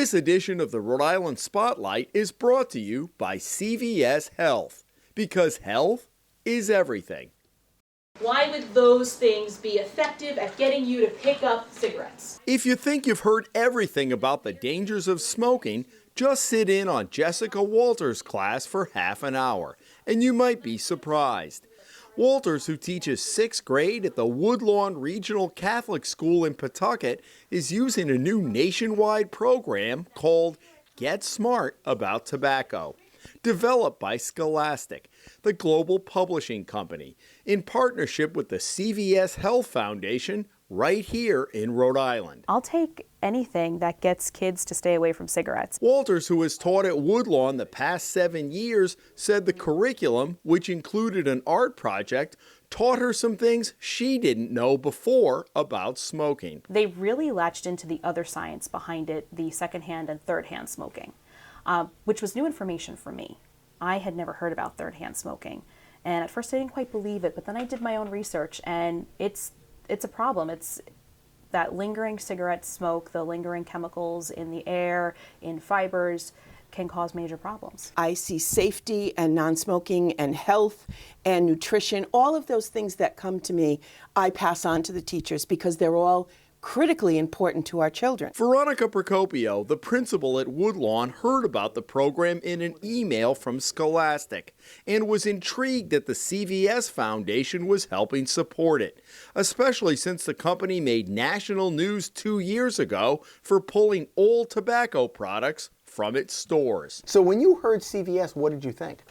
This edition of the Rhode Island Spotlight is brought to you by CVS Health, because health is everything. Why would those things be effective at getting you to pick up cigarettes? If you think you've heard everything about the dangers of smoking, just sit in on Jessica Walters' class for half an hour, and you might be surprised. Walters, who teaches 6th grade at the Woodlawn Regional Catholic School in Pawtucket, is using a new nationwide program called Get Smart About Tobacco, developed by Scholastic, the global publishing company, in partnership with the CVS Health Foundation right here in Rhode Island. I'll take anything that gets kids to stay away from cigarettes. Walters, who has taught at Woodlawn the past 7 years, said the curriculum, which included an art project, taught her some things she didn't know before about smoking. They really latched into the other science behind it, the secondhand and third-hand smoking, which was new information for me. I had never heard about third-hand smoking, and at first I didn't quite believe it, but then I did my own research, and it's a problem. It's that lingering cigarette smoke, the lingering chemicals in the air, in fibers, can cause major problems. I see safety and non-smoking and health and nutrition, all of those things that come to me, I pass on to the teachers because they're all critically important to our children. Veronica Procopio, the principal at Woodlawn, heard about the program in an email from Scholastic and was intrigued that the CVS Foundation was helping support it, especially since the company made national news 2 years ago for pulling all tobacco products from its stores. So when you heard CVS, what did you think?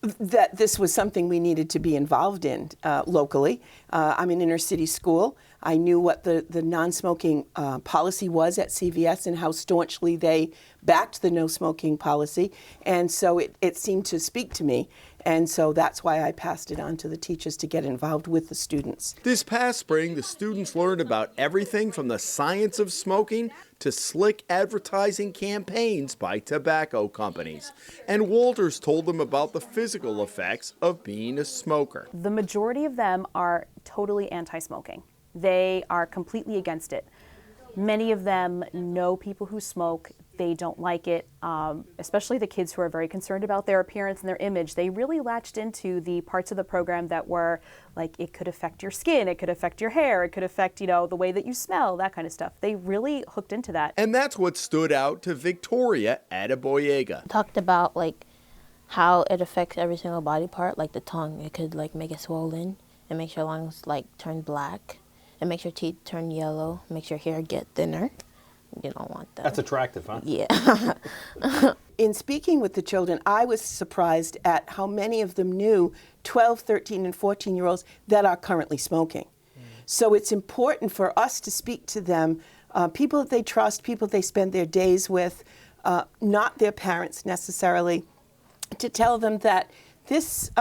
That this was something we needed to be involved in locally. I'm an inner city school. I knew what the non-smoking policy was at CVS and how staunchly they backed the no-smoking policy. And so it seemed to speak to me. And so that's why I passed it on to the teachers to get involved with the students. This past spring, the students learned about everything from the science of smoking to slick advertising campaigns by tobacco companies. And Walters told them about the physical effects of being a smoker. The majority of them are totally anti-smoking. They are completely against it. Many of them know people who smoke. They don't like it, especially the kids who are very concerned about their appearance and their image. They really latched into the parts of the program that were like, it could affect your skin, it could affect your hair, it could affect, the way that you smell, that kind of stuff. They really hooked into that. And that's what stood out to Victoria Adeboyega. Talked about how it affects every single body part, like the tongue. It could make it swollen and makes your lungs turn black. It makes your teeth turn yellow, makes your hair get thinner. You don't want that. That's attractive, huh? Yeah. In speaking with the children, I was surprised at how many of them knew 12, 13, and 14-year-olds that are currently smoking. So it's important for us to speak to them, people that they trust, people they spend their days with, not their parents necessarily, to tell them that this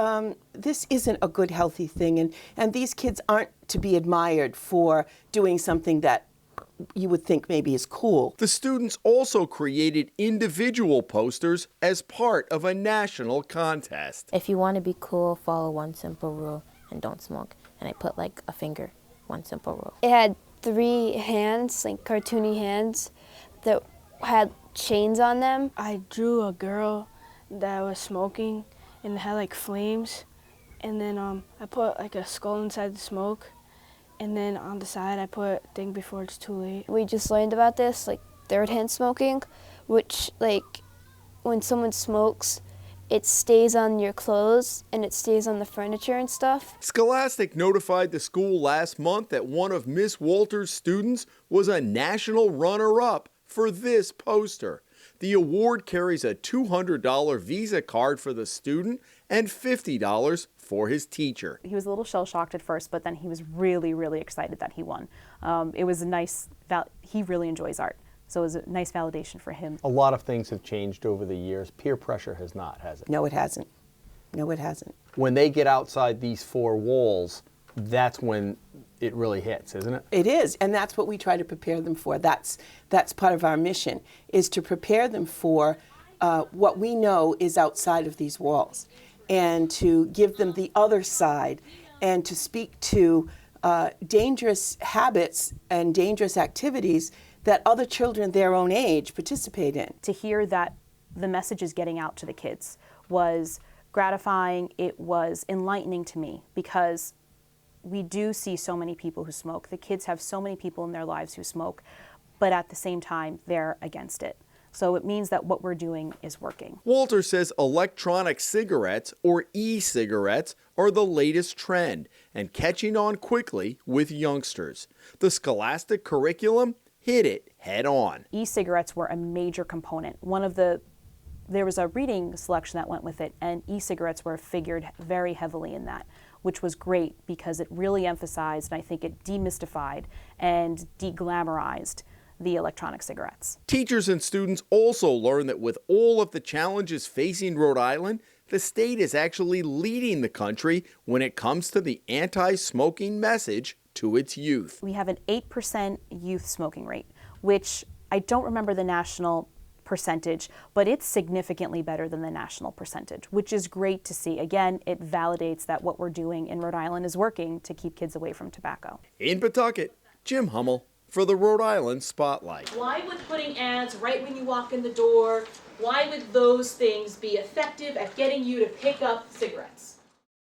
isn't a good, healthy thing, and these kids aren't to be admired for doing something that you would think maybe is cool. The students also created individual posters as part of a national contest. If you want to be cool, follow one simple rule and don't smoke. And I put a finger, one simple rule. It had 3 hands, cartoony hands, that had chains on them. I drew a girl that was smoking and it had flames, and then I put a skull inside the smoke, and then on the side I put think before it's too late. We just learned about this, third-hand smoking, which when someone smokes, it stays on your clothes and it stays on the furniture and stuff. Scholastic notified the school last month that one of Miss Walters' students was a national runner-up for this poster. The award carries a $200 Visa card for the student and $50 for his teacher. He was a little shell-shocked at first, but then he was really, really excited that he won. It was a nice, he really enjoys art, so it was a nice validation for him. A lot of things have changed over the years. Peer pressure has not, has it? No, it hasn't. No, it hasn't. When they get outside these 4 walls, that's when it really hits, isn't it? It is, and that's what we try to prepare them for. That's part of our mission, is to prepare them for what we know is outside of these walls, and to give them the other side, and to speak to dangerous habits and dangerous activities that other children their own age participate in. To hear that the message is getting out to the kids was gratifying. It was enlightening to me because we do see so many people who smoke. The kids have so many people in their lives who smoke, but at the same time, they're against it. So it means that what we're doing is working. Walter says electronic cigarettes, or e-cigarettes, are the latest trend and catching on quickly with youngsters. The Scholastic curriculum hit it head on. E-cigarettes were a major component. There was a reading selection that went with it, and e-cigarettes were figured very heavily in that, which was great because it really emphasized, and I think it demystified and deglamorized the electronic cigarettes. Teachers and students also learned that with all of the challenges facing Rhode Island, the state is actually leading the country when it comes to the anti-smoking message to its youth. We have an 8% youth smoking rate, which I don't remember the national percentage, but it's significantly better than the national percentage, which is great to see. Again, it validates that what we're doing in Rhode Island is working to keep kids away from tobacco. In Pawtucket, Jim Hummel for the Rhode Island Spotlight. Why would putting ads right when you walk in the door, why would those things be effective at getting you to pick up cigarettes?